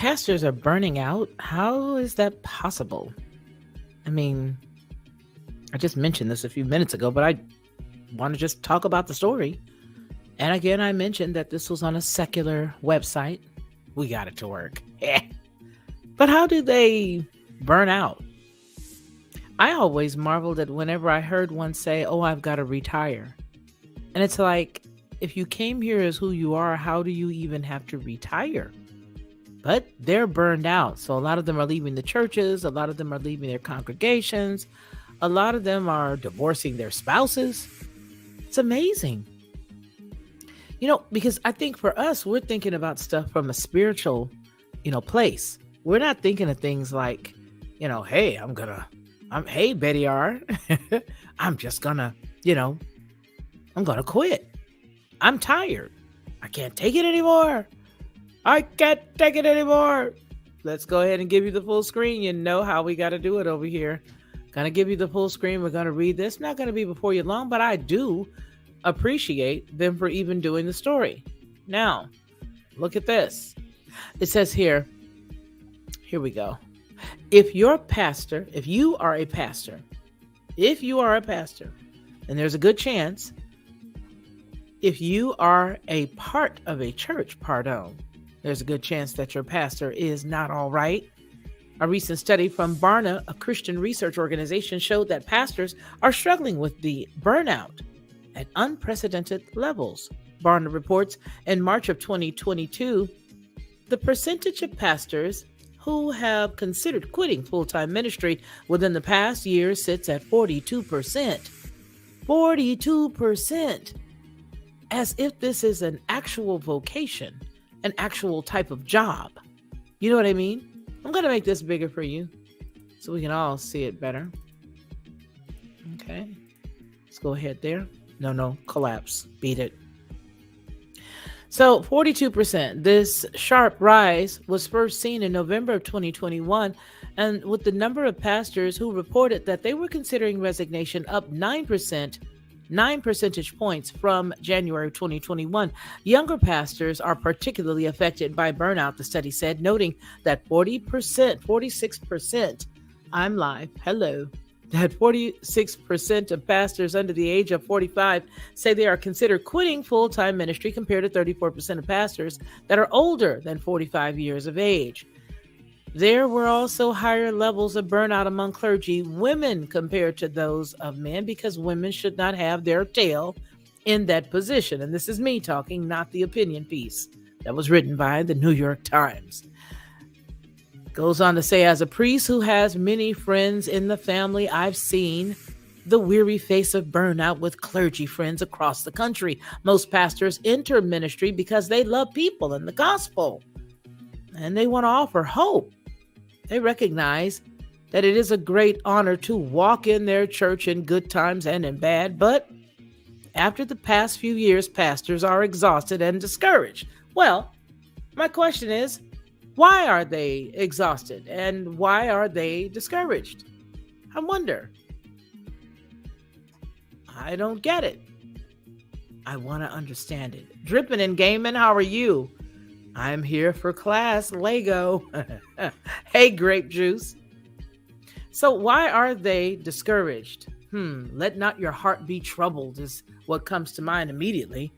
pastors are burning out. How is that possible? I mean, I just mentioned this a few minutes ago, but I want to just talk about the story. And again, I mentioned that this was on a secular website. We got it to work. But how do they burn out? I always marveled at whenever I heard one say, "Oh, I've got to retire." And it's like, if you came here as who you are, how do you even have to retire? But they're burned out. So a lot of them are leaving the churches. A lot of them are leaving their congregations. A lot of them are divorcing their spouses. It's amazing. Because I think for us, we're thinking about stuff from a spiritual, place. We're not thinking of things like, hey, hey, Betty R, I'm just gonna, I'm gonna quit. I'm tired. I can't take it anymore. I can't take it anymore. Let's go ahead and give you the full screen. You know how we got to do it over here. Gonna give you the full screen. We're gonna read this. Not gonna be before you long, but I do appreciate them for even doing the story. Now, look at this. It says here we go. If you are a pastor, and there's a good chance, if you are a part of a church, there's a good chance that your pastor is not all right. A recent study from Barna, a Christian research organization, showed that pastors are struggling with the burnout at unprecedented levels. Barna reports in March of 2022, the percentage of pastors who have considered quitting full-time ministry within the past year sits at 42%. 42%. As if this is an actual vocation, an actual type of job. You know what I mean? I'm going to make this bigger for you so we can all see it better. Okay. Let's go ahead there. No, collapse. Beat it. So 42%. This sharp rise was first seen in November of 2021, and with the number of pastors who reported that they were considering resignation up 9 percentage points from January 2021. Younger pastors are particularly affected by burnout, the study said, noting that 46%, I'm live, hello, that 46% of pastors under the age of 45 say they are considered quitting full-time ministry, compared to 34% of pastors that are older than 45 years of age. There were also higher levels of burnout among clergy women compared to those of men, because women should not have their tail in that position. And this is me talking, not the opinion piece that was written by the New York Times. Goes on to say, as a priest who has many friends in the family, I've seen the weary face of burnout with clergy friends across the country. Most pastors enter ministry because they love people and the gospel, and they want to offer hope. They recognize that it is a great honor to walk in their church in good times and in bad, but after the past few years, pastors are exhausted and discouraged. Well, my question is, why are they exhausted and why are they discouraged? I wonder. I don't get it. I want to understand it. Drippin' and Gaiman, how are you? I'm here for class, Lego. Hey, grape juice. So why are they discouraged? Let not your heart be troubled is what comes to mind immediately.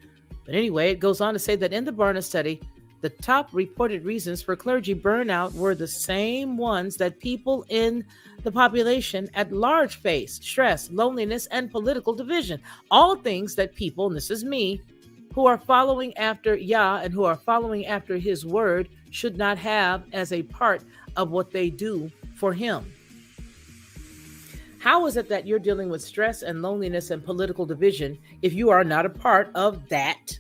But anyway, it goes on to say that in the Barna study, the top reported reasons for clergy burnout were the same ones that people in the population at large face: stress, loneliness, and political division. All things that people, and this is me, who are following after Yah and who are following after his word should not have as a part of what they do for him. How is it that you're dealing with stress and loneliness and political division if you are not a part of that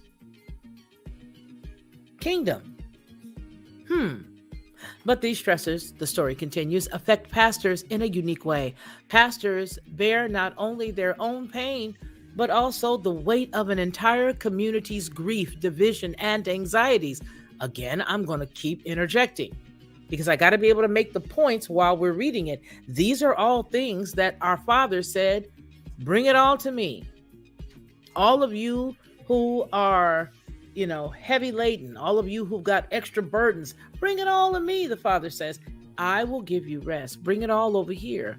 kingdom? But these stressors, the story continues, affect pastors in a unique way. Pastors bear not only their own pain, but also the weight of an entire community's grief, division, and anxieties. Again, I'm going to keep interjecting because I got to be able to make the points while we're reading it. These are all things that our Father said, bring it all to me. All of you who are heavy laden, all of you who've got extra burdens, bring it all to me, the Father says. I will give you rest. Bring it all over here.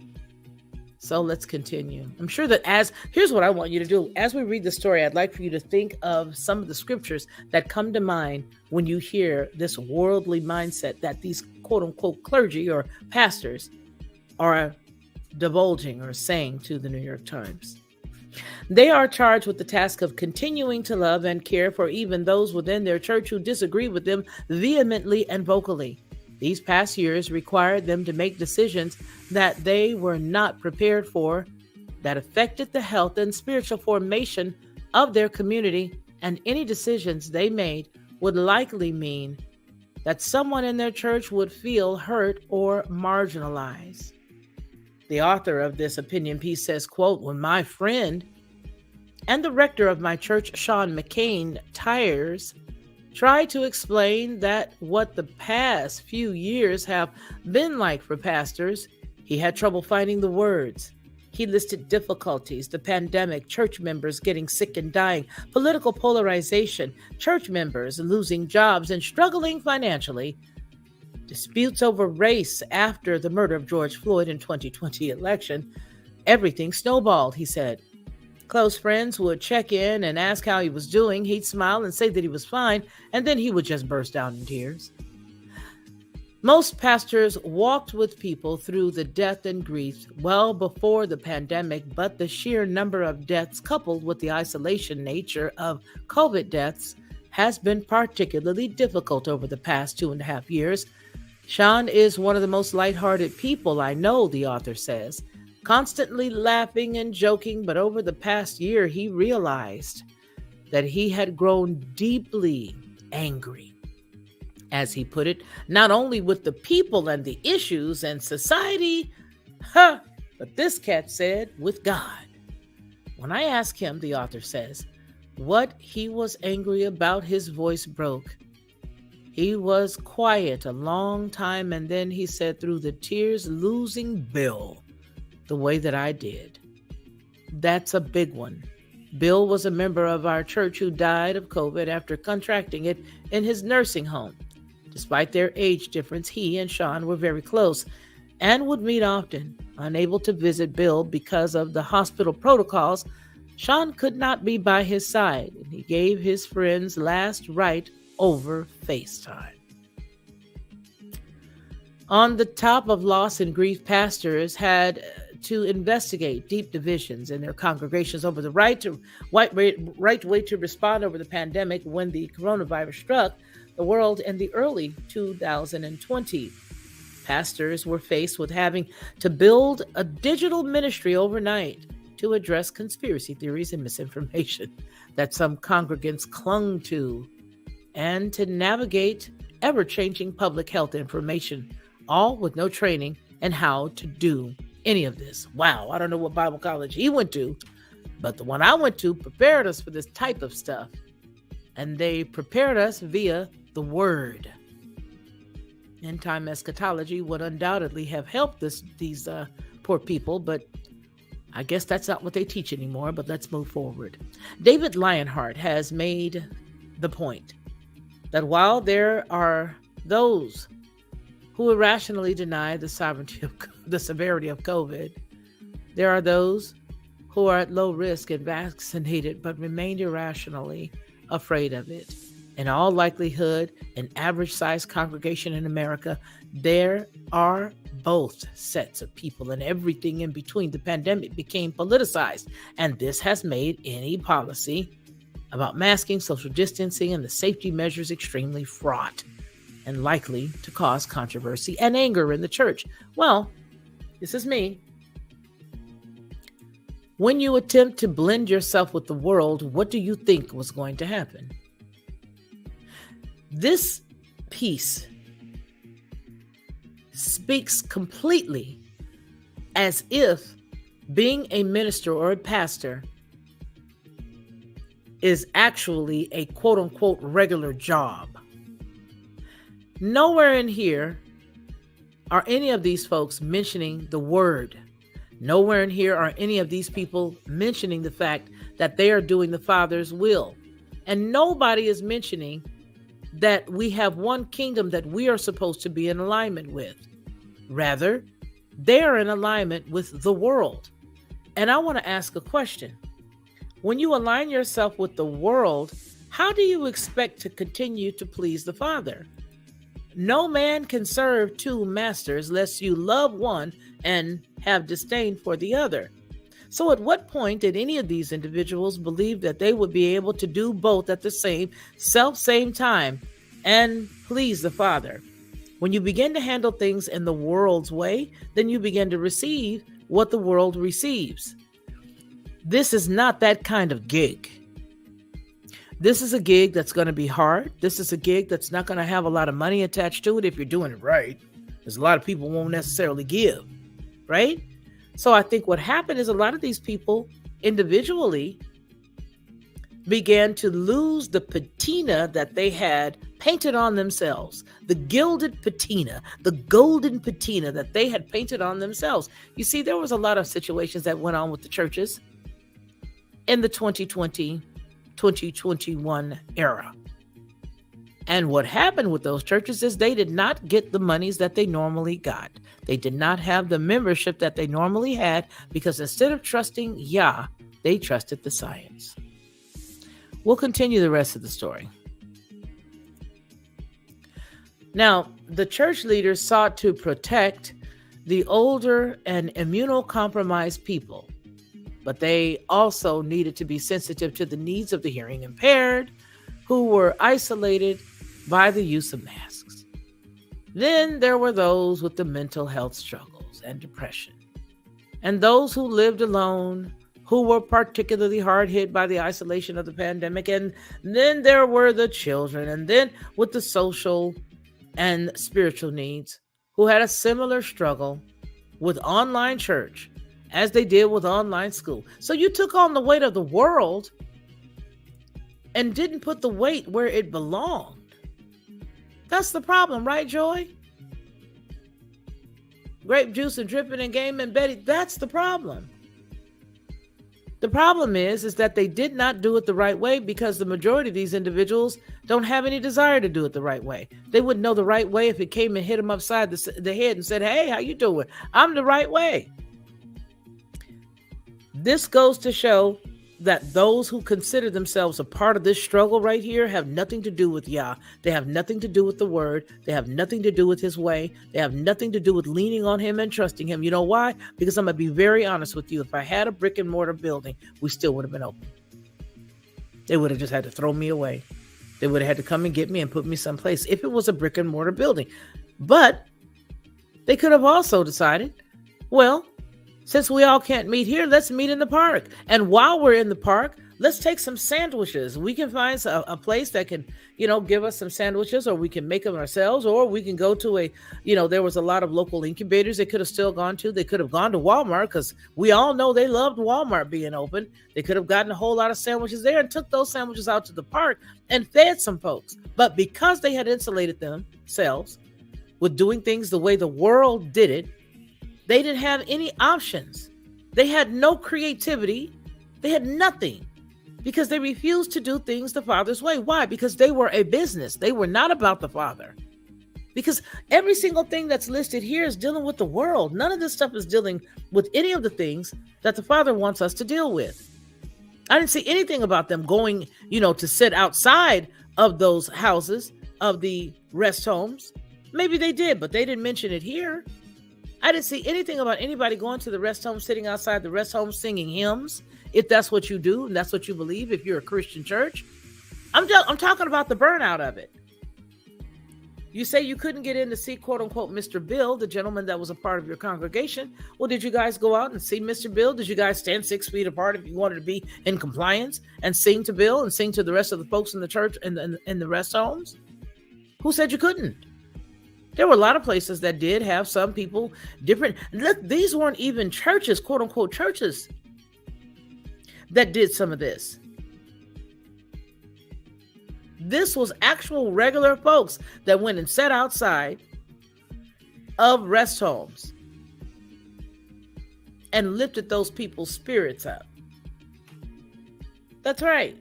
So let's continue. I'm sure that here's what I want you to do. As we read the story, I'd like for you to think of some of the scriptures that come to mind when you hear this worldly mindset that these quote unquote clergy or pastors are divulging or saying to the New York Times. They are charged with the task of continuing to love and care for even those within their church who disagree with them vehemently and vocally. These past years required them to make decisions that they were not prepared for, that affected the health and spiritual formation of their community, and any decisions they made would likely mean that someone in their church would feel hurt or marginalized. The author of this opinion piece says, quote, "When my friend and the rector of my church, Sean McCain Tyers, tried to explain that what the past few years have been like for pastors, he had trouble finding the words. He listed difficulties, the pandemic, church members getting sick and dying, political polarization, church members losing jobs and struggling financially, disputes over race after the murder of George Floyd in 2020 election. Everything snowballed," he said. Close friends would check in and ask how he was doing. He'd smile and say that he was fine, and then he would just burst out in tears. Most pastors walked with people through the death and grief well before the pandemic, but the sheer number of deaths coupled with the isolation nature of COVID deaths has been particularly difficult over the past 2.5 years. Sean is one of the most lighthearted people I know, the author says, constantly laughing and joking, but over the past year, he realized that he had grown deeply angry, as he put it, not only with the people and the issues and society, but this cat said, with God. When I asked him, the author says, what he was angry about, his voice broke. He was quiet a long time, and then he said through the tears, losing Bill the way that I did. That's a big one. Bill was a member of our church who died of COVID after contracting it in his nursing home. Despite their age difference, he and Sean were very close and would meet often. Unable to visit Bill because of the hospital protocols, Sean could not be by his side, and he gave his friend's last rite over FaceTime. On the top of loss and grief, pastors had to investigate deep divisions in their congregations over the right way to respond over the pandemic when the coronavirus struck the world in the early 2020. Pastors were faced with having to build a digital ministry overnight to address conspiracy theories and misinformation that some congregants clung to, and to navigate ever-changing public health information, all with no training in how to do any of this. Wow, I don't know what Bible college he went to, but the one I went to prepared us for this type of stuff. And they prepared us via the Word. End-time eschatology would undoubtedly have helped these poor people, but I guess that's not what they teach anymore, but let's move forward. David Lionheart has made the point that while there are those who irrationally deny the severity of COVID, there are those who are at low risk and vaccinated but remain irrationally afraid of it. In all likelihood, an average-sized congregation in America, there are both sets of people, and everything in between. The pandemic became politicized, and this has made any policy about masking, social distancing, and the safety measures extremely fraught and likely to cause controversy and anger in the church. Well, this is me. When you attempt to blend yourself with the world, what do you think was going to happen? This piece speaks completely as if being a minister or a pastor is actually a quote-unquote regular job. Nowhere in here are any of these folks mentioning the word. Nowhere in here are any of these people mentioning the fact that they are doing the Father's will. And nobody is mentioning that we have one kingdom that we are supposed to be in alignment with. Rather, they are in alignment with the world. And I want to ask a question. When you align yourself with the world, how do you expect to continue to please the Father? No man can serve two masters lest you love one and have disdain for the other. So at what point did any of these individuals believe that they would be able to do both at the same time and please the Father? When you begin to handle things in the world's way, then you begin to receive what the world receives. This is not that kind of gig. This is a gig that's going to be hard. This is a gig that's not going to have a lot of money attached to it if you're doing it right. Because a lot of people won't necessarily give, right? So I think what happened is a lot of these people individually began to lose the patina that they had painted on themselves, the gilded patina, the golden patina that they had painted on themselves. You see, there was a lot of situations that went on with the churches in the 2020, 2021 era. And what happened with those churches is they did not get the monies that they normally got. They did not have the membership that they normally had because instead of trusting Yah, they trusted the science. We'll continue the rest of the story. Now, the church leaders sought to protect the older and immunocompromised people, but they also needed to be sensitive to the needs of the hearing impaired, who were isolated by the use of masks. Then there were those with the mental health struggles and depression, and those who lived alone, who were particularly hard hit by the isolation of the pandemic. And then there were the children, and then with the social and spiritual needs, who had a similar struggle with online church as they did with online school. So you took on the weight of the world and didn't put the weight where it belonged. That's the problem, right, Joy? Grape juice and dripping and game and Betty, that's the problem. The problem is that they did not do it the right way because the majority of these individuals don't have any desire to do it the right way. They wouldn't know the right way if it came and hit them upside the head and said, "Hey, how you doing? I'm the right way." This goes to show that those who consider themselves a part of this struggle right here have nothing to do with Yah. They have nothing to do with the word. They have nothing to do with his way. They have nothing to do with leaning on him and trusting him. You know why? Because I'm going to be very honest with you. If I had a brick and mortar building, we still would have been open. They would have just had to throw me away. They would have had to come and get me and put me someplace if it was a brick and mortar building. But they could have also decided, well, since we all can't meet here, let's meet in the park. And while we're in the park, let's take some sandwiches. We can find a place that can, give us some sandwiches, or we can make them ourselves, or we can go to there was a lot of local incubators they could have still gone to. They could have gone to Walmart because we all know they loved Walmart being open. They could have gotten a whole lot of sandwiches there and took those sandwiches out to the park and fed some folks. But because they had insulated themselves with doing things the way the world did it, they didn't have any options. They had no creativity. They had nothing because they refused to do things the Father's way. Why? Because they were a business. They were not about the Father. Because every single thing that's listed here is dealing with the world. None of this stuff is dealing with any of the things that the Father wants us to deal with. I didn't see anything about them going, to sit outside of those houses, of the rest homes. Maybe they did, but they didn't mention it here. I didn't see anything about anybody going to the rest home, sitting outside the rest home, singing hymns. If that's what you do and that's what you believe, if you're a Christian church, I'm talking about the burnout of it. You say you couldn't get in to see, quote unquote, Mr. Bill, the gentleman that was a part of your congregation. Well, did you guys go out and see Mr. Bill? Did you guys stand 6 feet apart if you wanted to be in compliance and sing to Bill and sing to the rest of the folks in the church and in the rest homes? Who said you couldn't? There were a lot of places that did have some people different. Look, these weren't even churches, quote unquote churches, that did some of this. This was actual regular folks that went and sat outside of rest homes and lifted those people's spirits up. That's right.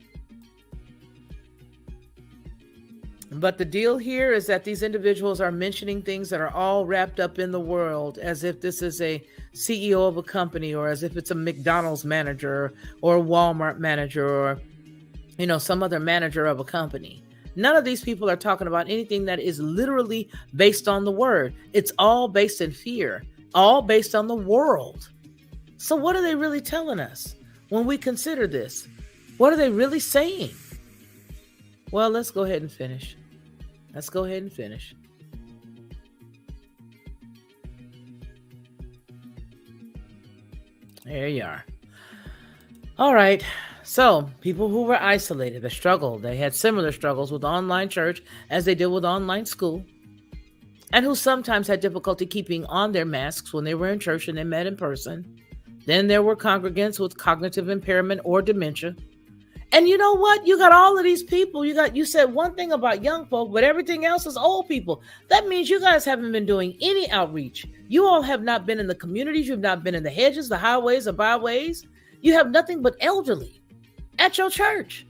But the deal here is that these individuals are mentioning things that are all wrapped up in the world, as if this is a CEO of a company, or as if it's a McDonald's manager or a Walmart manager, or, some other manager of a company. None of these people are talking about anything that is literally based on the word. It's all based in fear, all based on the world. So what are they really telling us when we consider this? What are they really saying? Well, let's go ahead and finish. There you are. All right. So people who were isolated, they struggled. They had similar struggles with online church as they did with online school, and who sometimes had difficulty keeping on their masks when they were in church and they met in person. Then there were congregants with cognitive impairment or dementia. And you know what? You got all of these people. You said one thing about young folk, but everything else is old people. That means you guys haven't been doing any outreach. You all have not been in the communities. You've not been in the hedges, the highways, the byways. You have nothing but elderly at your church,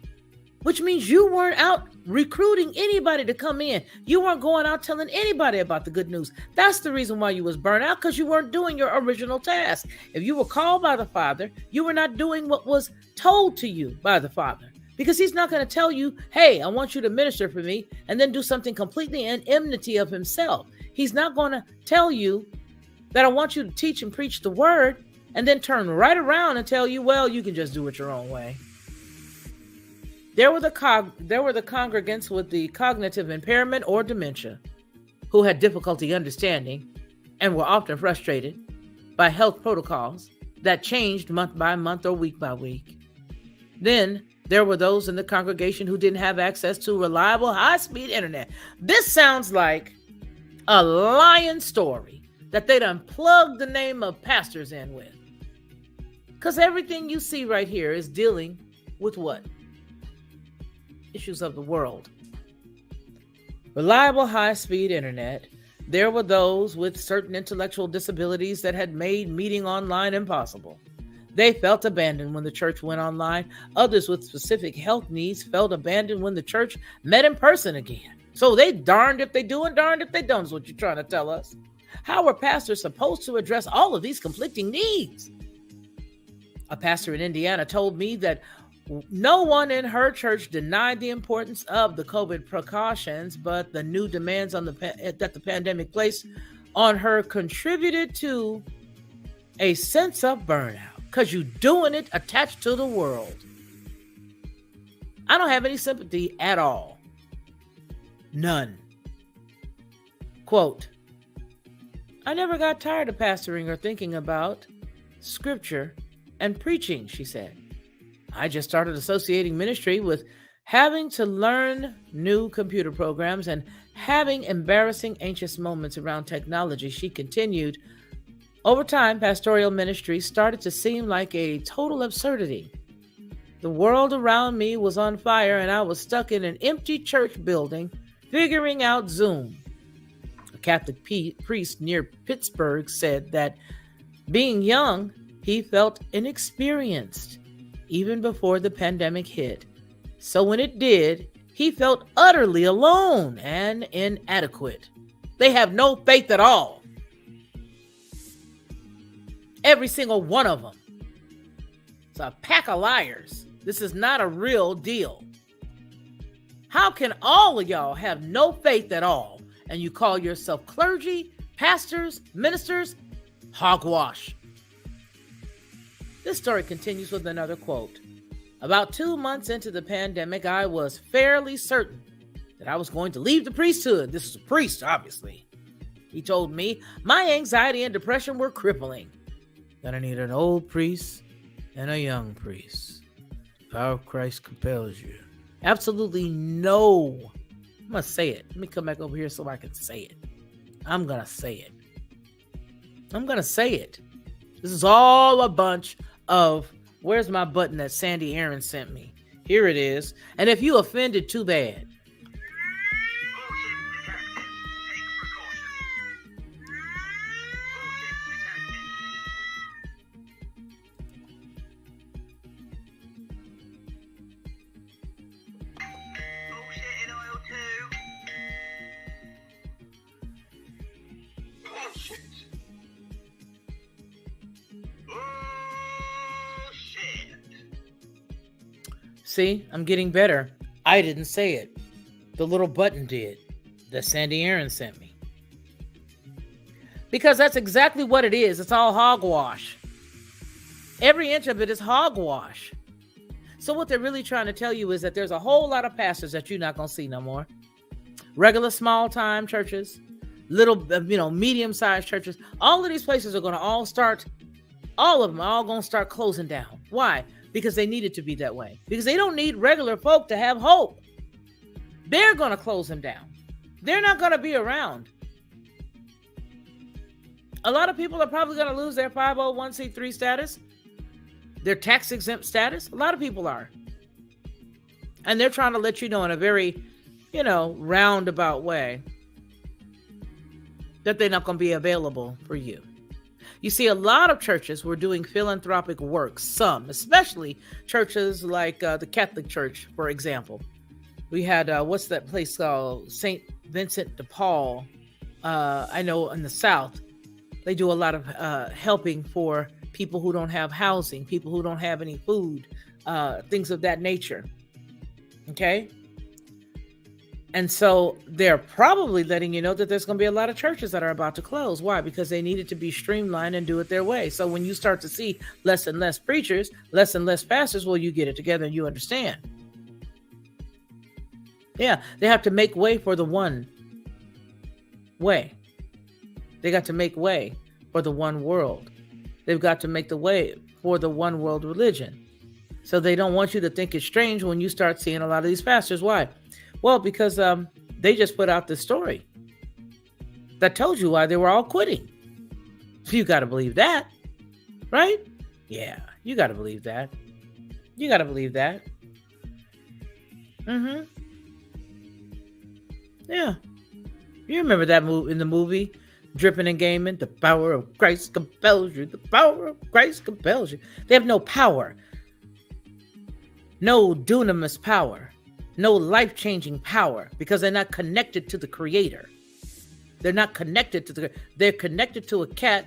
which means you weren't out recruiting anybody to come in. You weren't going out telling anybody about the good news. That's the reason why you was burnt out, because you weren't doing your original task. If you were called by the Father, you were not doing what was told to you by the Father, because he's not going to tell you, hey, I want you to minister for me, and then do something completely in enmity of himself. He's not going to tell you that I want you to teach and preach the word, and then turn right around and tell you, well, you can just do it your own way. There were the congregants with the cognitive impairment or dementia who had difficulty understanding and were often frustrated by health protocols that changed month by month or week by week. Then there were those in the congregation who didn't have access to reliable high-speed internet. This sounds like a lying story that they done plugged the name of pastors in with. Because everything you see right here is dealing with what? Issues of the world. Reliable high-speed internet. There were those with certain intellectual disabilities that had made meeting online impossible. They felt abandoned when the church went online. Others with specific health needs felt abandoned when the church met in person again. So they darned if they do and darned if they don't, is what you're trying to tell us. How were pastors supposed to address all of these conflicting needs? A pastor in Indiana told me that no one in her church denied the importance of the COVID precautions, but the new demands on that the pandemic placed on her contributed to a sense of burnout, because you're doing it attached to the world. I don't have any sympathy at all. None. Quote, I never got tired of pastoring or thinking about scripture and preaching, she said. I just started associating ministry with having to learn new computer programs and having embarrassing, anxious moments around technology, she continued. Over time, pastoral ministry started to seem like a total absurdity. The world around me was on fire, and I was stuck in an empty church building, figuring out Zoom. A Catholic priest near Pittsburgh said that being young, he felt inexperienced even before the pandemic hit. So when it did, he felt utterly alone and inadequate. They have no faith at all. Every single one of them. It's a pack of liars. This is not a real deal. How can all of y'all have no faith at all and you call yourself clergy, pastors, ministers? Hogwash. This story continues with another quote. About 2 months into the pandemic, I was fairly certain that I was going to leave the priesthood. This is a priest, obviously. He told me my anxiety and depression were crippling. Gonna need an old priest and a young priest. The power of Christ compels you. Absolutely no. I'm gonna say it. Let me come back over here so I can say it. I'm gonna say it. This is all a bunch of, where's my button that Sandy Aaron sent me? Here it is. And if you offended, too bad. shit. Oh, shit. See, I'm getting better. I didn't say it. The little button did that Sandy Aaron sent me. Because that's exactly what it is. It's all hogwash. Every inch of it is hogwash. So what they're really trying to tell you is that there's a whole lot of pastors that you're not going to see no more. Regular small-time churches, little, medium-sized churches. All of these places are going to all of them are all going to start closing down. Why? Because they need it to be that way. Because they don't need regular folk to have hope. They're going to close them down. They're not going to be around. A lot of people are probably going to lose their 501c3 status, their tax-exempt status. A lot of people are. And they're trying to let you know in a very, roundabout way that they're not going to be available for you. You see, a lot of churches were doing philanthropic work, some, especially churches like the Catholic Church, for example. We had, what's that place called? St. Vincent de Paul. I know in the South, they do a lot of helping for people who don't have housing, people who don't have any food, things of that nature. Okay? And so they're probably letting you know that there's going to be a lot of churches that are about to close. Why? Because they needed to be streamlined and do it their way. So when you start to see less and less preachers, less and less pastors, well, you get it together and you understand. Yeah, they have to make way for the one way. They got to make way for the one world. They've got to make the way for the one world religion. So they don't want you to think it's strange when you start seeing a lot of these pastors. Why? Well, because they just put out this story that told you why they were all quitting. You got to believe that, right? Yeah, you got to believe that. You got to believe that. Mm-hmm. Yeah. You remember that in the movie, Dripping and Gaming? The power of Christ compels you. The power of Christ compels you. They have no power. No dunamis power. No life-changing power because they're not connected to the Creator. They're not connected to they're connected to a cat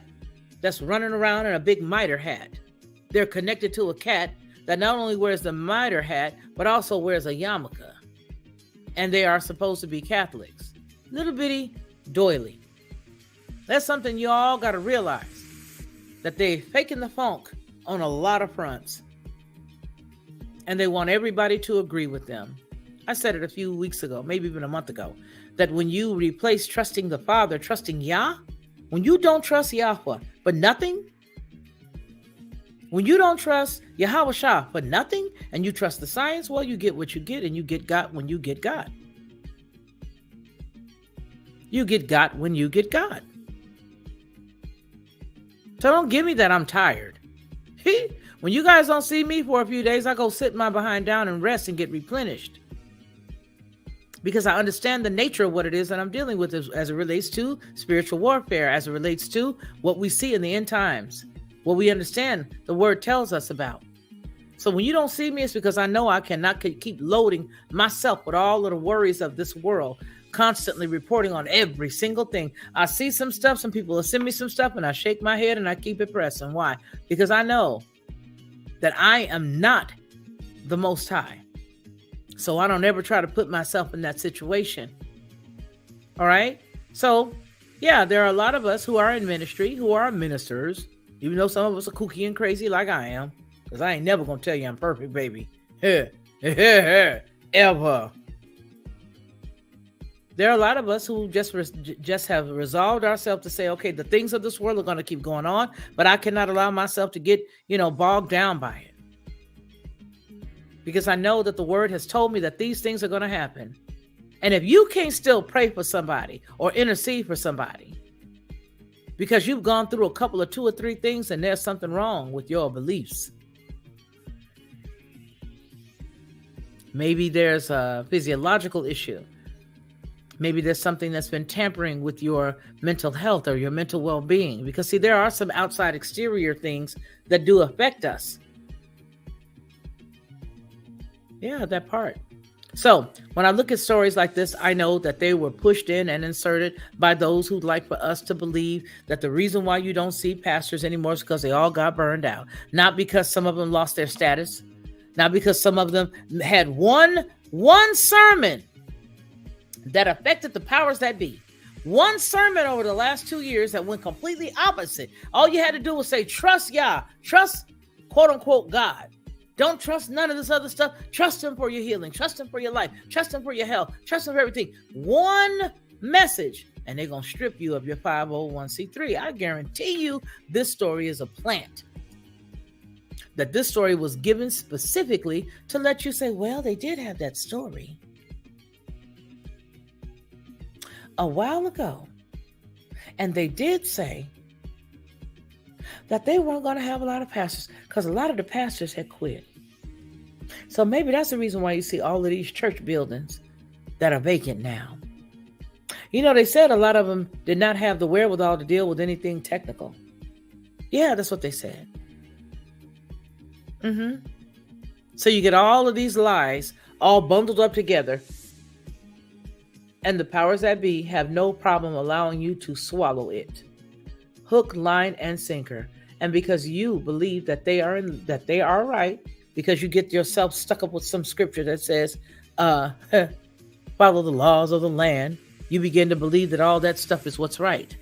that's running around in a big mitre hat. They're connected to a cat that not only wears the mitre hat, but also wears a yarmulke. And they are supposed to be Catholics. Little bitty doily. That's something you all got to realize. That they're faking the funk on a lot of fronts. And they want everybody to agree with them. I said it a few weeks ago, maybe even a month ago, that when you replace trusting the Father, trusting Yah, when you don't trust Yahweh for nothing, when you don't trust Yahweh Shah for nothing, and you trust the science, well, you get what you get, and you get God when you get God. You get God when you get God. So don't give me that I'm tired. When you guys don't see me for a few days, I go sit my behind down and rest and get replenished. Because I understand the nature of what it is that I'm dealing with as it relates to spiritual warfare, as it relates to what we see in the end times, what we understand the word tells us about. So when you don't see me, it's because I know I cannot keep loading myself with all of the worries of this world, constantly reporting on every single thing. I see some stuff, some people will send me some stuff, and I shake my head and I keep it pressing. Why? Because I know that I am not the Most High. So I don't ever try to put myself in that situation. All right? So, yeah, there are a lot of us who are in ministry, who are ministers, even though some of us are kooky and crazy like I am, because I ain't never going to tell you I'm perfect, baby. Ever. There are a lot of us who just have resolved ourselves to say, okay, the things of this world are going to keep going on, but I cannot allow myself to get, bogged down by it. Because I know that the word has told me that these things are going to happen. And if you can't still pray for somebody or intercede for somebody because you've gone through a couple of 2 or 3 things, then there's something wrong with your beliefs. Maybe there's a physiological issue. Maybe there's something that's been tampering with your mental health or your mental well-being. Because, see, there are some outside exterior things that do affect us. Yeah, that part. So when I look at stories like this, I know that they were pushed in and inserted by those who'd like for us to believe that the reason why you don't see pastors anymore is because they all got burned out. Not because some of them lost their status, not because some of them had one sermon that affected the powers that be. One sermon over the last 2 years that went completely opposite. All you had to do was say, trust Yah, trust quote unquote God. Don't trust none of this other stuff. Trust him for your healing. Trust him for your life. Trust him for your health. Trust him for everything. One message, and they're going to strip you of your 501c3. I guarantee you this story is a plant. That this story was given specifically to let you say, well, they did have that story a while ago. And they did say that they weren't going to have a lot of pastors because a lot of the pastors had quit. So maybe that's the reason why you see all of these church buildings that are vacant now. You know, they said a lot of them did not have the wherewithal to deal with anything technical. Yeah, that's what they said. So you get all of these lies all bundled up together, and the powers that be have no problem allowing you to swallow it. Hook, line, and sinker. And because you believe that they are right, because you get yourself stuck up with some scripture that says, follow the laws of the land, you begin to believe that all that stuff is what's right.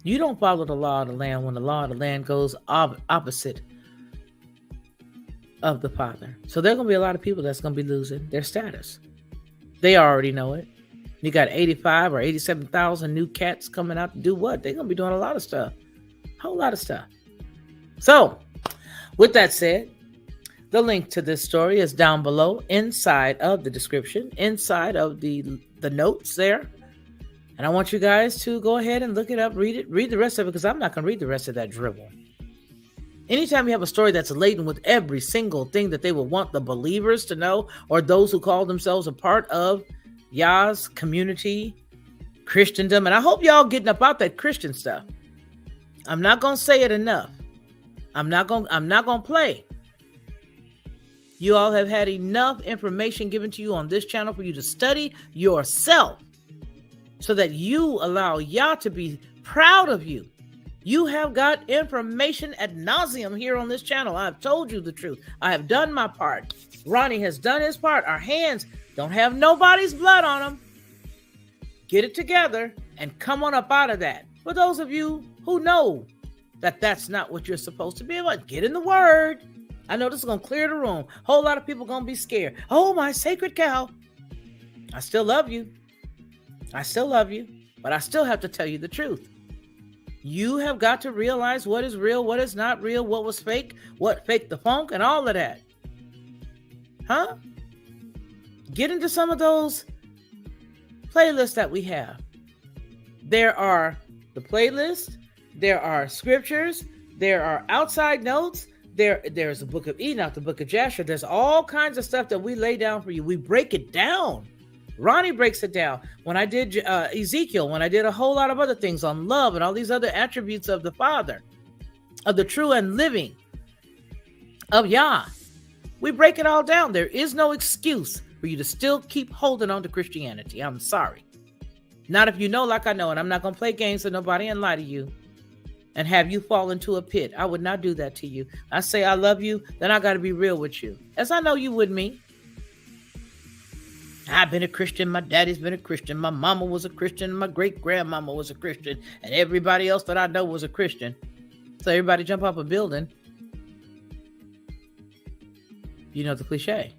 You don't follow the law of the land when the law of the land goes opposite of the Father. So there are going to be a lot of people that's going to be losing their status. They already know it. You got 85 or 87,000 new cats coming out to do what? They're going to be doing a lot of stuff. A whole lot of stuff. So, with that said, the link to this story is down below, inside of the description, inside of the notes there. And I want you guys to go ahead and look it up, read it, read the rest of it, because I'm not going to read the rest of that dribble. Anytime you have a story that's laden with every single thing that they will want the believers to know, or those who call themselves a part of Yah's community, Christendom, and I hope y'all getting up out that Christian stuff. I'm not going to say it enough. I'm not going to play. You all have had enough information given to you on this channel for you to study yourself so that you allow Yah to be proud of you. You have got information ad nauseum here on this channel. I've told you the truth. I have done my part. Ronnie has done his part. Our hands don't have nobody's blood on them. Get it together and come on up out of that. For those of you who know that that's not what you're supposed to be able to get in the word. I know this is going to clear the room. A whole lot of people going to be scared. Oh, my sacred cow. I still love you. I still love you, but I still have to tell you the truth. You have got to realize what is real, what is not real, what was fake, what faked the funk, and all of that. Huh? Get into some of those playlists that we have. There are the playlist, there are scriptures, there are outside notes, there's the book of Enoch, the book of Jasher. There's all kinds of stuff that we lay down for you. We break it down. Ronnie breaks it down. When I did Ezekiel, when I did a whole lot of other things on love and all these other attributes of the Father, of the true and living, of Yah, we break it all down. There is no excuse for you to still keep holding on to Christianity. I'm sorry. Not if you know like I know, and I'm not going to play games with nobody and lie to you and have you fall into a pit. I would not do that to you. I say I love you, then I got to be real with you, as I know you would me. I've been a Christian. My daddy's been a Christian. My mama was a Christian. My great-grandmama was a Christian. And everybody else that I know was a Christian. So everybody jump off a building. You know the cliche.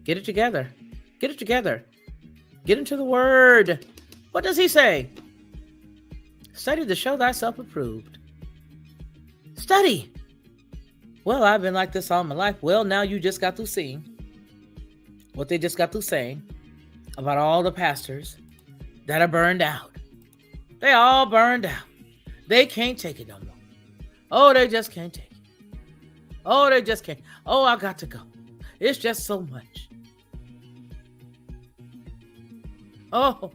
Get it together. Get it together. Get into the word. What does he say? Study to show thyself approved. Study. Well, I've been like this all my life. Well, now you just got through seeing what they just got through saying about all the pastors that are burned out. They all burned out. They can't take it no more. Oh, they just can't take it. Oh, they just can't. Oh, I got to go. It's just so much. Oh,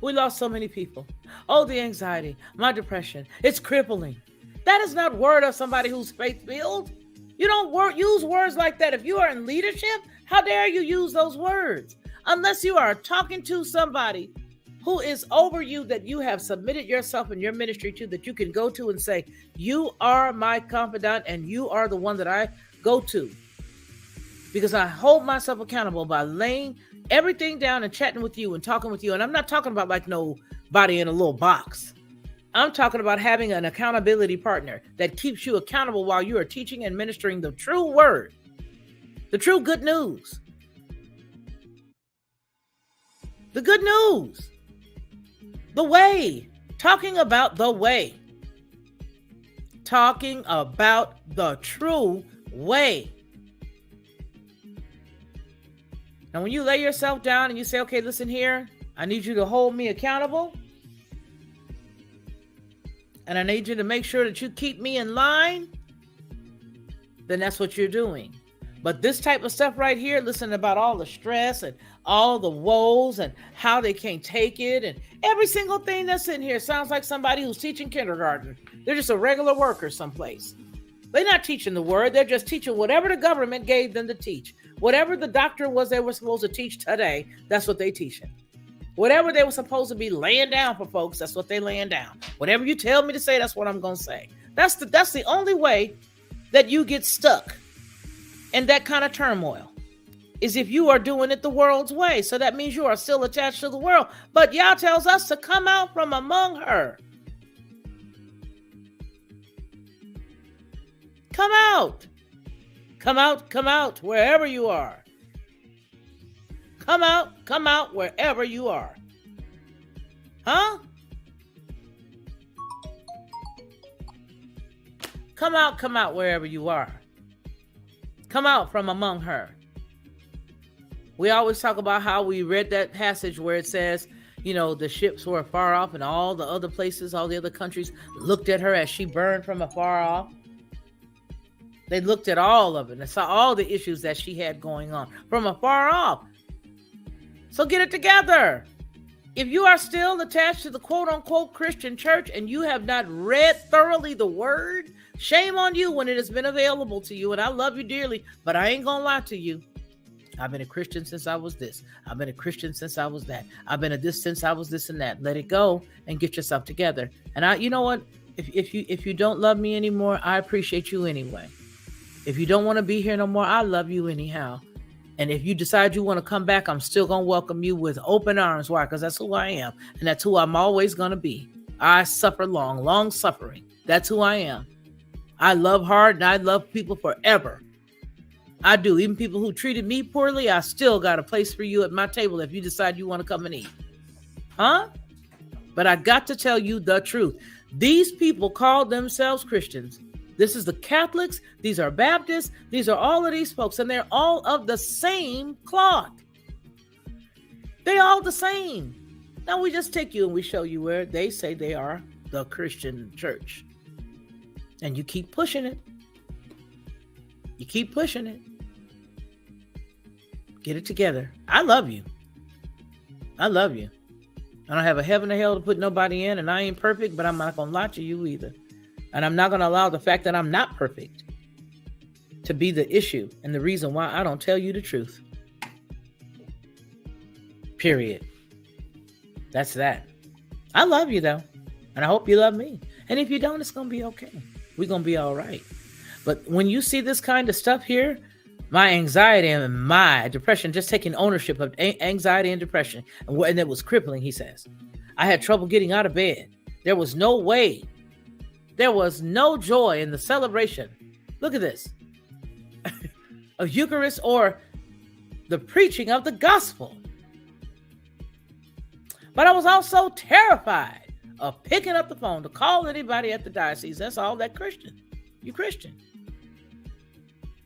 we lost so many people. Oh, the anxiety, my depression, it's crippling. That is not word of somebody who's faith-filled. You don't use words like that. If you are in leadership, how dare you use those words? Unless you are talking to somebody who is over you, that you have submitted yourself and your ministry to, that you can go to and say, you are my confidant and you are the one that I go to. Because I hold myself accountable by laying everything down and chatting with you and talking with you. And I'm not talking about like nobody in a little box. I'm talking about having an accountability partner that keeps you accountable while you are teaching and ministering the true word, the true good news. The good news. The way. Talking about the way. Talking about the true way. Now, when you lay yourself down and you say, okay, listen here, I need you to hold me accountable. And I need you to make sure that you keep me in line, then that's what you're doing. But this type of stuff right here, listen about all the stress and all the woes and how they can't take it. And every single thing that's in here sounds like somebody who's teaching kindergarten. They're just a regular worker someplace. They're not teaching the word. They're just teaching whatever the government gave them to teach. Whatever the doctrine was they were supposed to teach today, that's what they teaching. Whatever they were supposed to be laying down for folks, that's what they laying down. Whatever you tell me to say, that's what I'm going to say. That's the only way that you get stuck in that kind of turmoil, is if you are doing it the world's way. So that means you are still attached to the world. But Yah tells us to come out from among her. Come out. Come out, come out, wherever you are. Come out wherever you are. Huh? Come out wherever you are. Come out from among her. We always talk about how we read that passage where it says, you know, the ships were far off and all the other places, all the other countries looked at her as she burned from afar off. They looked at all of it and saw all the issues that she had going on from afar off. So get it together. If you are still attached to the quote-unquote Christian church and you have not read thoroughly the word, shame on you when it has been available to you. And I love you dearly, but I ain't gonna lie to you. I've been a Christian since I was this. I've been a Christian since I was that. I've been a this since I was this and that. Let it go and get yourself together. And you know what? If you don't love me anymore, I appreciate you anyway. If you don't want to be here no more, I love you anyhow. And if you decide you want to come back, I'm still going to welcome you with open arms. Why? Because that's who I am. And that's who I'm always going to be. I suffer long suffering. That's who I am. I love hard and I love people forever. I do. Even people who treated me poorly, I still got a place for you at my table if you decide you want to come and eat. Huh? But I got to tell you the truth. These people call themselves Christians. This is the Catholics. These are Baptists. These are all of these folks, and they're all of the same cloth. They all the same. Now we just take you and we show you where they say they are the Christian church. And you keep pushing it. You keep pushing it. Get it together. I love you. I love you. I don't have a heaven or hell to put nobody in, and I ain't perfect, but I'm not going to lie to you either. And I'm not going to allow the fact that I'm not perfect to be the issue and the reason why I don't tell you the truth. Period. That's that. I love you, though. And I hope you love me. And if you don't, it's going to be okay. We're going to be all right. But when you see this kind of stuff here, my anxiety and my depression, just taking ownership of anxiety and depression, and it was crippling, he says. I had trouble getting out of bed. There was no way. There was no joy in the celebration. Look at this. Of Eucharist or the preaching of the gospel. But I was also terrified of picking up the phone to call anybody at the diocese. That's all that Christian. You Christian.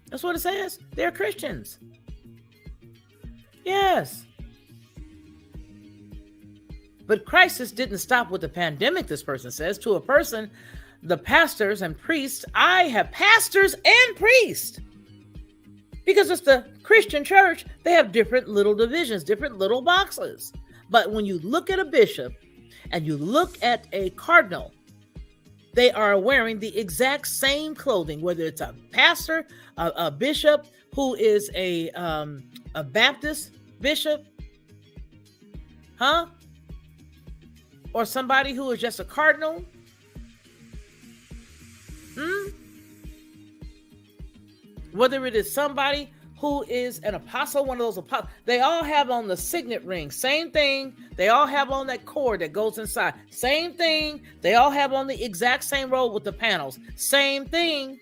That's what it says. They're Christians. Yes. But crisis didn't stop with the pandemic, this person says. To a person, the pastors and priests, I have pastors and priests. Because it's the Christian church, they have different little divisions, different little boxes. But when you look at a bishop and you look at a cardinal, They are wearing the exact same clothing, whether it's a pastor, a bishop who is a Baptist bishop, or somebody who is just a cardinal. Whether it is somebody who is an apostle, one of those apostles, they all have on the signet ring. Same thing. They all have on that cord that goes inside. Same thing. They all have on the exact same robe with the panels. Same thing.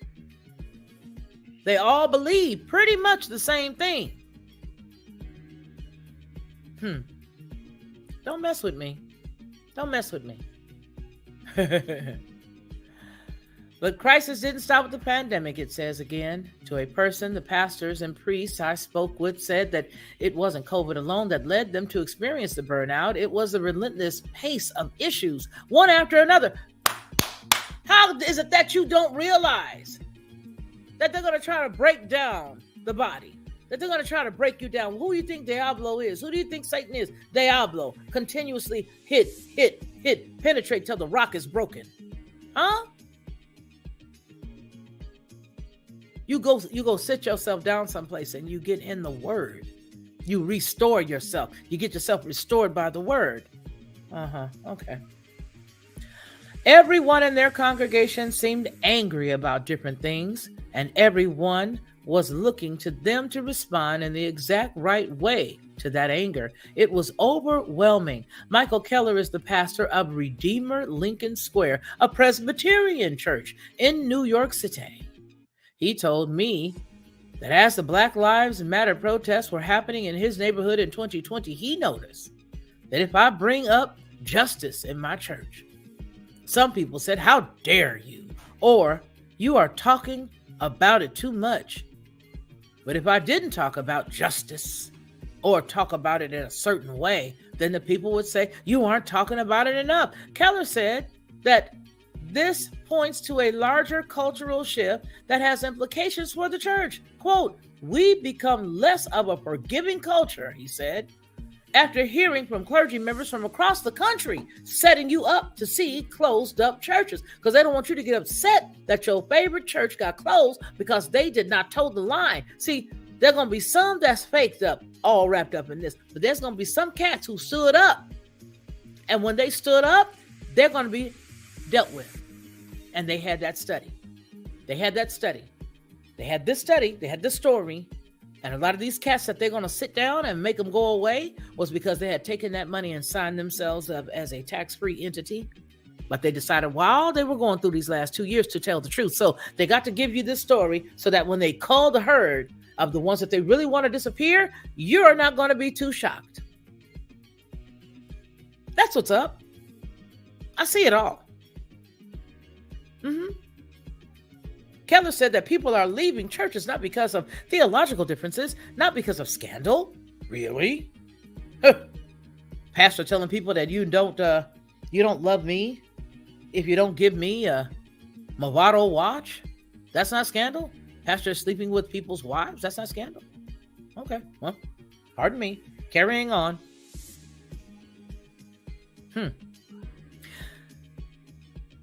They all believe pretty much the same thing. Don't mess with me. Don't mess with me. But crisis didn't stop with the pandemic, it says again. To a person, the pastors and priests I spoke with said that it wasn't COVID alone that led them to experience the burnout. It was the relentless pace of issues, one after another. How is it that you don't realize that they're going to try to break down the body? That they're going to try to break you down? Who do you think Diablo is? Who do you think Satan is? Diablo. Continuously hit, penetrate till the rock is broken. You go sit yourself down someplace and you get in the word. You restore yourself. You get yourself restored by the word. Okay. Everyone in their congregation seemed angry about different things, and everyone was looking to them to respond in the exact right way to that anger. It was overwhelming. Michael Keller is the pastor of Redeemer Lincoln Square, a Presbyterian church in New York City. He told me that as the Black Lives Matter protests were happening in his neighborhood in 2020, he noticed that if I bring up justice in my church, some people said, "How dare you?" Or, "You are talking about it too much." But if I didn't talk about justice or talk about it in a certain way, then the people would say, "You aren't talking about it enough." Keller said that this points to a larger cultural shift that has implications for the church. Quote, "We become less of a forgiving culture," he said, after hearing from clergy members from across the country setting you up to see closed up churches because they don't want you to get upset that your favorite church got closed because they did not toe the line. See, there are going to be some that's faked up, all wrapped up in this, but there's going to be some cats who stood up. And when they stood up, they're going to be dealt with. And they had that study. They had this study. They had this story. And a lot of these cats that they're going to sit down and make them go away was because they had taken that money and signed themselves up as a tax-free entity. But they decided while they were going through these last 2 years to tell the truth. So they got to give you this story so that when they call the herd of the ones that they really want to disappear, you're not going to be too shocked. That's what's up. I see it all. Keller said that people are leaving churches not because of theological differences, not because of scandal. Really? Pastor telling people that you don't love me if you don't give me a Movado watch. That's not scandal. Pastor sleeping with people's wives. That's not scandal. Okay, well, pardon me. Carrying on.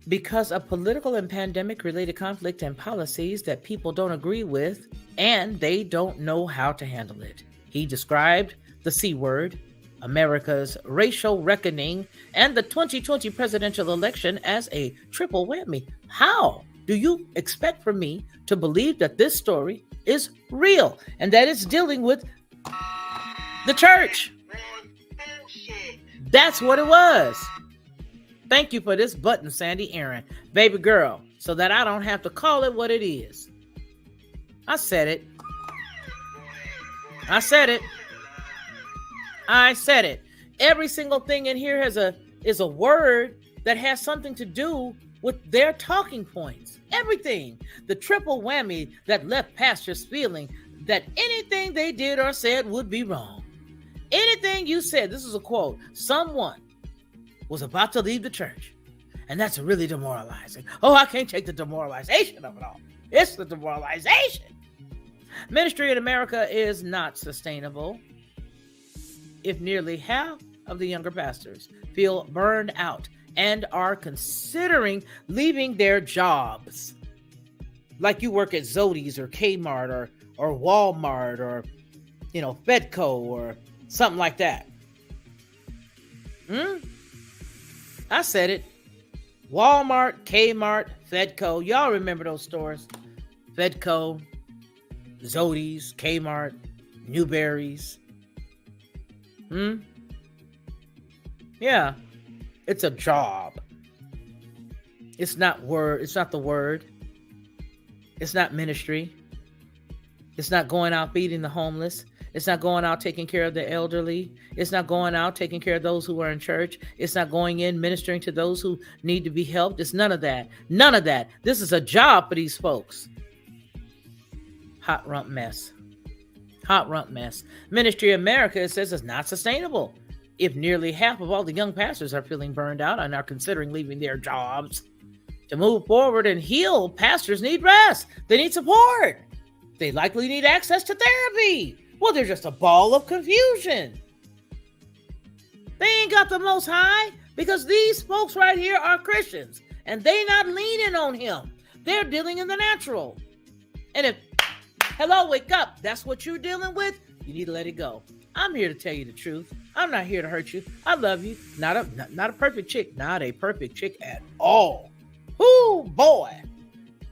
Because of political and pandemic-related conflict and policies that people don't agree with, and they don't know how to handle it. He described the C word, America's racial reckoning, and the 2020 presidential election as a triple whammy. How do you expect for me to believe that this story is real and that it's dealing with the church? That's what it was. Thank you for this button, Sandy Aaron, baby girl, so that I don't have to call it what it is. I said it. Every single thing in here is a word that has something to do with their talking points. Everything. The triple whammy that left pastors feeling that anything they did or said would be wrong. Anything you said, this is a quote, someone was about to leave the church. And that's really demoralizing. Oh, I can't take the demoralization of it all. It's the demoralization. Ministry in America is not sustainable if nearly half of the younger pastors feel burned out and are considering leaving their jobs. Like you work at Zodi's or Kmart or Walmart or, Fedco or something like that. I said it. Walmart, Kmart, Fedco. Y'all remember those stores? Fedco, Zodi's, Kmart, Newberry's. Yeah. It's a job. It's not word. It's not the word. It's not ministry. It's not going out feeding the homeless. It's not going out taking care of the elderly. It's not going out taking care of those who are in church. It's not going in ministering to those who need to be helped. It's none of that. None of that. This is a job for these folks. Hot rump mess. Hot rump mess. Ministry America, it says, is not sustainable. If nearly half of all the young pastors are feeling burned out and are considering leaving their jobs. To move forward and heal, pastors need rest. They need support. They likely need access to therapy. Well, they're just a ball of confusion. They ain't got the Most High because these folks right here are Christians and they not leaning on him. They're dealing in the natural. And if, hello, wake up, that's what you're dealing with, you need to let it go. I'm here to tell you the truth. I'm not here to hurt you. I love you. Not a perfect chick. Not a perfect chick at all. Ooh, boy.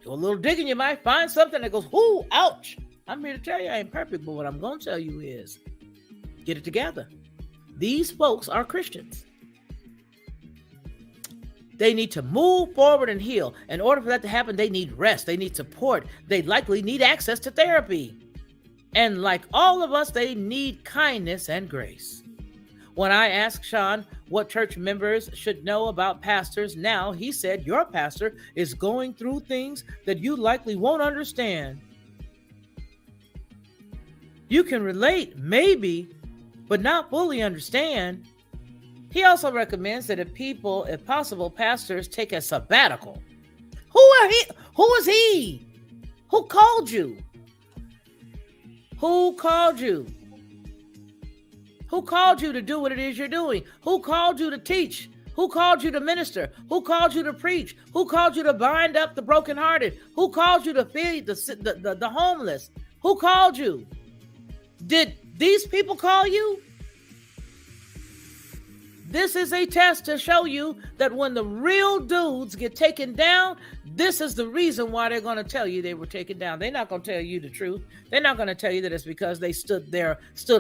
Do a little digging, you might find something that goes, ooh, ouch. I'm here to tell you I ain't perfect, but what I'm going to tell you is get it together. These folks are Christians. They need to move forward and heal. In order for that to happen, they need rest. They need support. They likely need access to therapy. And like all of us, they need kindness and grace. When I asked Sean what church members should know about pastors now, he said, your pastor is going through things that you likely won't understand. You can relate, maybe, but not fully understand. He also recommends that if possible, pastors take a sabbatical. Who is he? Who called you? Who called you? Who called you to do what it is you're doing? Who called you to teach? Who called you to minister? Who called you to preach? Who called you to bind up the brokenhearted? Who called you to feed the homeless? Who called you? Did these people call you? This is a test to show you that when the real dudes get taken down, this is the reason why they're going to tell you they were taken down. They're not going to tell you the truth. They're not going to tell you that it's because they stood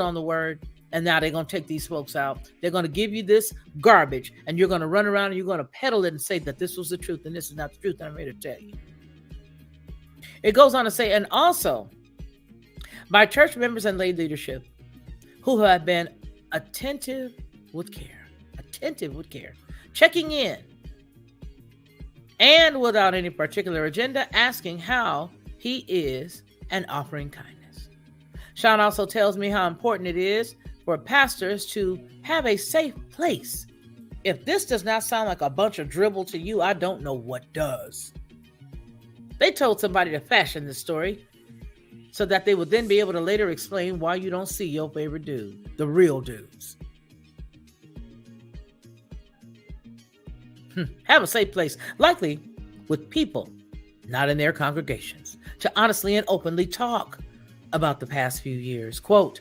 on the word, and now they're going to take these folks out. They're going to give you this garbage, and you're going to run around and you're going to peddle it and say that this was the truth, and this is not the truth, and I'm here to tell you. It goes on to say, and also, by church members and lay leadership who have been attentive with care, checking in, and without any particular agenda, asking how he is and offering kindness. Sean also tells me how important it is for pastors to have a safe place. If this does not sound like a bunch of dribble to you, I don't know what does. They told somebody to fashion this story so that they would then be able to later explain why you don't see your favorite dude, the real dudes. Have a safe place, likely with people not in their congregations, to honestly and openly talk about the past few years. Quote,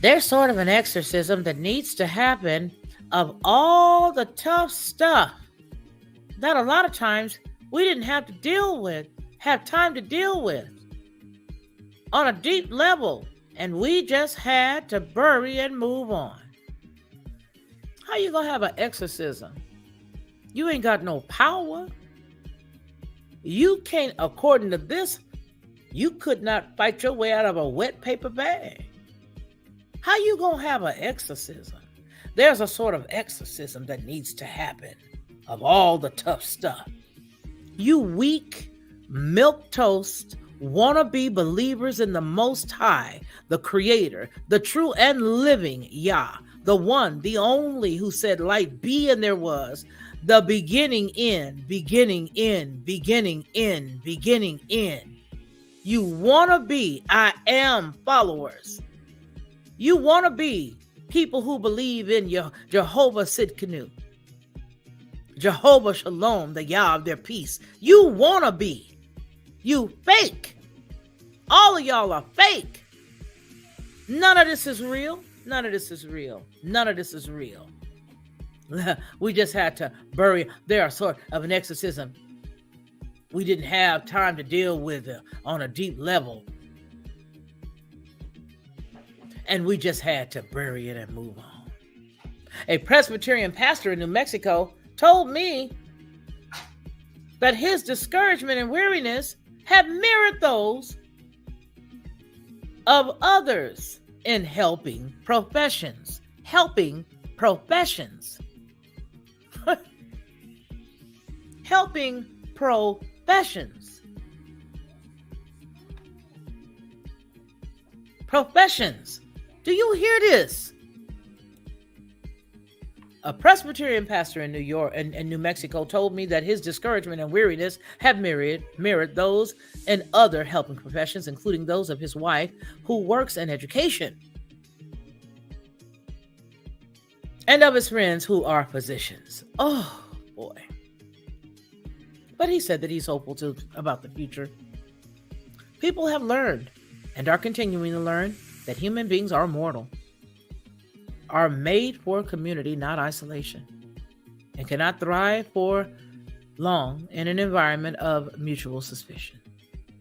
there's sort of an exorcism that needs to happen of all the tough stuff that a lot of times we didn't have time to deal with on a deep level, and we just had to bury and move on. How you gonna have an exorcism? You ain't got no power. You can't, according to this, you could not fight your way out of a wet paper bag. How you gonna have an exorcism? There's a sort of exorcism that needs to happen of all the tough stuff. You weak, milquetoast, wannabe believers in the Most High, the Creator, the true and living Yah, the one, the only who said light be and there was, the beginning in. You want to be I am followers. You want to be people who believe in your Jehovah Sidkenu. Jehovah Shalom, the Yah of their peace. You wanna be. You fake. All of y'all are fake. None of this is real. None of this is real. None of this is real. We just had to bury. They are sort of an exorcism we didn't have time to deal with on a deep level. And we just had to bury it and move on. A Presbyterian pastor in New Mexico told me that his discouragement and weariness have mirrored those of others in helping professions. Helping professions. Helping professions. Professions. Do you hear this? A Presbyterian pastor in New York and New Mexico told me that his discouragement and weariness have mirrored those in other helping professions, including those of his wife who works in education, and of his friends who are physicians. Oh, boy. But he said that he's hopeful about the future. People have learned and are continuing to learn that human beings are mortal, are made for community, not isolation, and cannot thrive for long in an environment of mutual suspicion.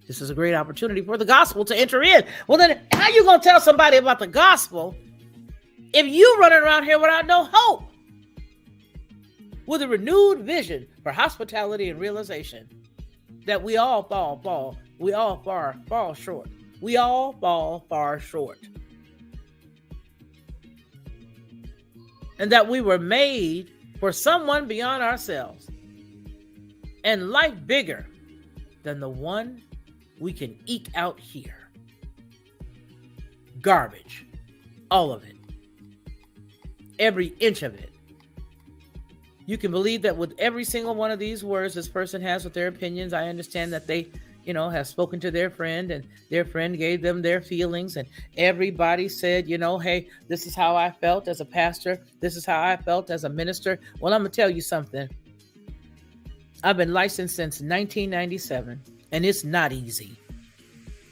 This is a great opportunity for the gospel to enter in. Well, then how you going to tell somebody about the gospel if you running around here without no hope? With a renewed vision for hospitality and realization that we all fall short. We all fall far short. And that we were made for someone beyond ourselves and life bigger than the one we can eke out here. Garbage. All of it. Every inch of it. You can believe that with every single one of these words this person has with their opinions. I understand that they, have spoken to their friend and their friend gave them their feelings, and everybody said, hey, this is how I felt as a pastor. This is how I felt as a minister. Well, I'm going to tell you something. I've been licensed since 1997, and it's not easy.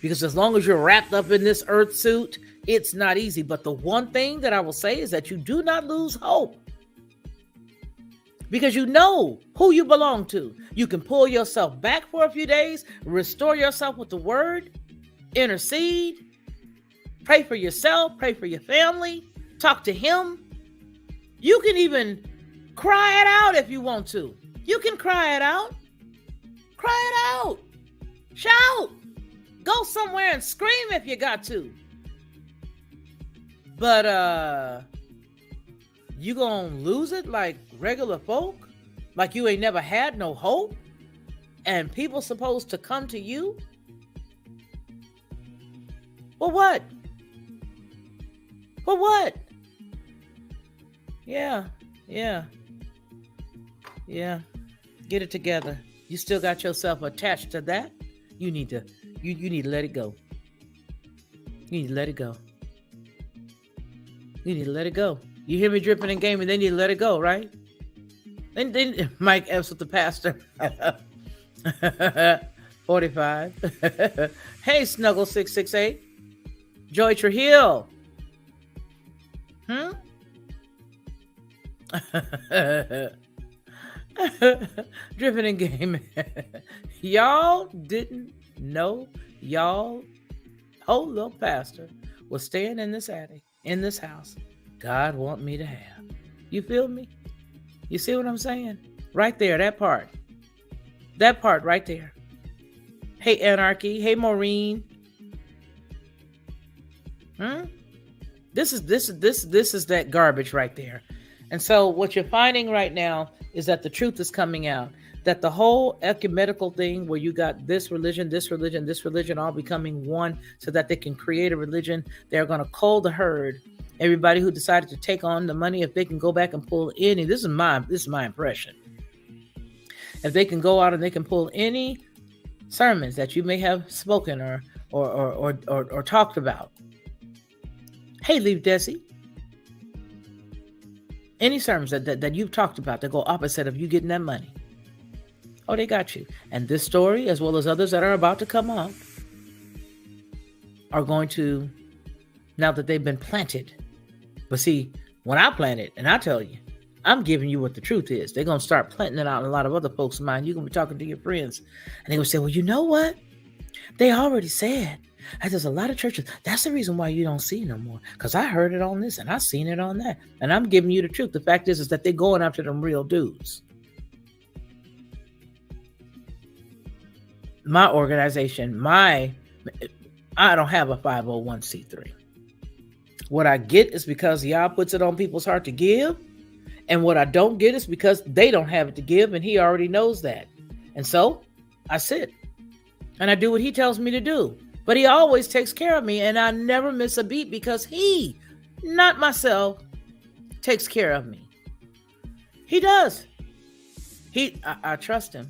Because as long as you're wrapped up in this earth suit, it's not easy. But the one thing that I will say is that you do not lose hope. Because you know who you belong to. You can pull yourself back for a few days, restore yourself with the word, intercede, pray for yourself, pray for your family, talk to him. You can even cry it out if you want to. You can cry it out. Cry it out. Shout. Go somewhere and scream if you got to. But you gonna lose it like regular folk? Like you ain't never had no hope? And people supposed to come to you? For what? For what? Yeah. Get it together. You still got yourself attached to that? You need to let it go. You need to let it go. You need to let it go. You hear me dripping and gaming, then you let it go, right? Then Mike Epps with the pastor. 45. Hey, Snuggle 668. Joy Trujillo. Dripping and gaming. Y'all didn't know y'all whole little pastor was staying in this attic, in this house. God want me to have. You feel me? You see what I'm saying? Right there, that part. That part right there. Hey, Anarchy. Hey, Maureen. This is that garbage right there. And so what you're finding right now is that the truth is coming out. That the whole ecumenical thing where you got this religion all becoming one so that they can create a religion. They're going to cull the herd. Everybody who decided to take on the money, if they can go back and pull any, this is my impression. If they can go out and they can pull any sermons that you may have spoken or talked about. Hey, Leave Desi. Any sermons that you've talked about that go opposite of you getting that money. Oh, they got you. And this story, as well as others that are about to come up, are going to, now that they've been planted. But see, when I plant it, and I tell you, I'm giving you what the truth is. They're going to start planting it out in a lot of other folks' mind. You're going to be talking to your friends. And they're going to say, well, you know what? They already said that there's a lot of churches. That's the reason why you don't see no more. Because I heard it on this and I seen it on that. And I'm giving you the truth. The fact is that they're going after them real dudes. My organization, I don't have a 501c3. What I get is because y'all puts it on people's heart to give. And what I don't get is because they don't have it to give. And he already knows that. And so I sit and I do what he tells me to do. But he always takes care of me. And I never miss a beat because he, not myself, takes care of me. He does. I trust him.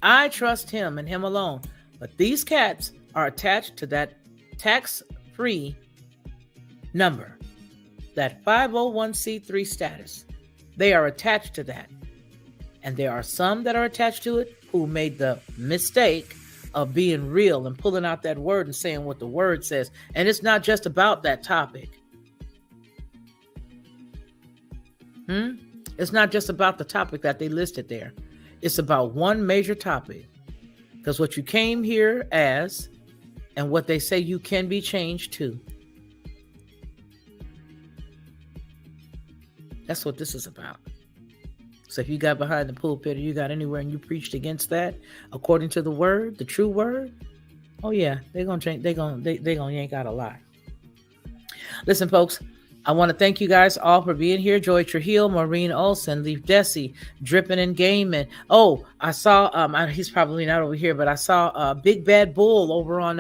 I trust him and him alone. But these cats are attached to that tax-free number, that 501c3 status. They are attached to that. And there are some that are attached to it who made the mistake of being real and pulling out that word and saying what the word says. And it's not just about that topic. It's not just about the topic that they listed there. It's about one major topic. Because what you came here as and what they say you can be changed to. That's what this is about. So if you got behind the pulpit or you got anywhere and you preached against that, according to the word, the true word, oh yeah, they're gonna change. They're gonna yank out a lie. Listen, folks, I want to thank you guys all for being here. Joy Trujillo, Maureen Olson, Leaf Desi, Drippin' and Gaming. Oh, I saw he's probably not over here, but I saw Big Bad Bull over on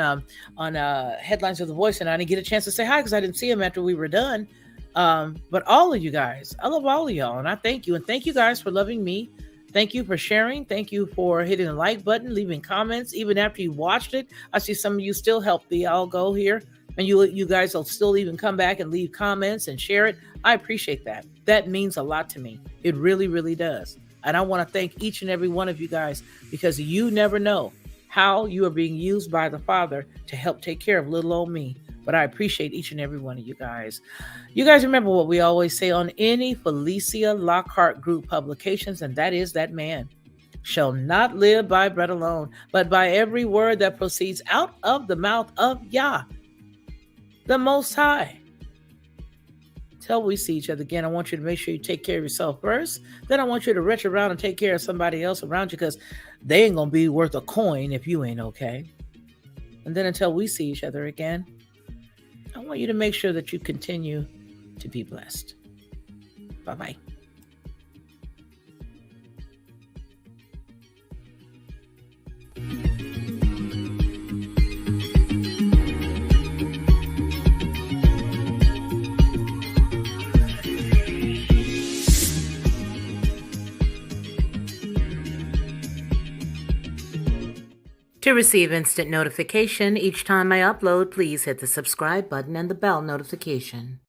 Headlines of the Voice, and I didn't get a chance to say hi because I didn't see him after we were done. But all of you guys, I love all of y'all, and I thank you. And thank you guys for loving me. Thank you for sharing. Thank you for hitting the like button, leaving comments, even after you watched it. I see some of you still help the algo here, and you guys will still even come back and leave comments and share it. I appreciate that. That means a lot to me. It really, really does. And I want to thank each and every one of you guys, because you never know how you are being used by the Father to help take care of little old me. But I appreciate each and every one of you guys. You guys remember what we always say on any Felicia Lockhart Group publications, and that is that man shall not live by bread alone, but by every word that proceeds out of the mouth of Yah, the Most High. Till we see each other again, I want you to make sure you take care of yourself first. Then I want you to reach around and take care of somebody else around you, because they ain't going to be worth a coin if you ain't okay. And then until we see each other again, I want you to make sure that you continue to be blessed. Bye-bye. To receive instant notification each time I upload, please hit the subscribe button and the bell notification.